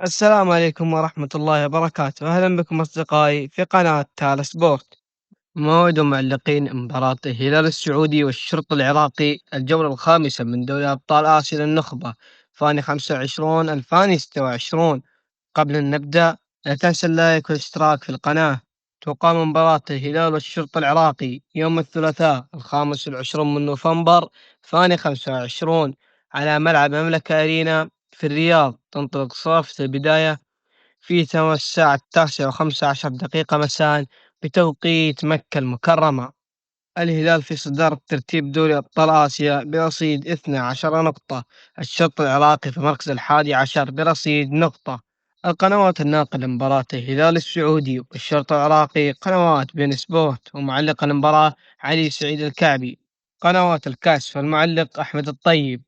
السلام عليكم ورحمة الله وبركاته، أهلا بكم أصدقائي في قناة تالا سبورت. موعد معلقين مباراة الهلال السعودي والشرط العراقي الجولة الخامسة من دوري أبطال آسيا للنخبة فاني 25 2026. قبل أن نبدأ لا تنسى اللايك والاشتراك في القناة. تقام مباراة الهلال والشرط العراقي يوم الثلاثاء 25 من نوفمبر 2025 على ملعب مملكة أرينا في الرياض. تنطلق صافرة البداية في تمام الساعة 9:15 مساء بتوقيت مكة المكرمة. الهلال في صدارة ترتيب دوري أبطال آسيا برصيد 12 نقطة. الشرط العراقي في المركز 11 برصيد نقطة. القنوات الناقلة لمباراة الهلال السعودي والشرط العراقي قنوات بين سبورت، ومعلق المباراة علي سعيد الكعبي. قنوات الكاس فالمعلق أحمد الطيب.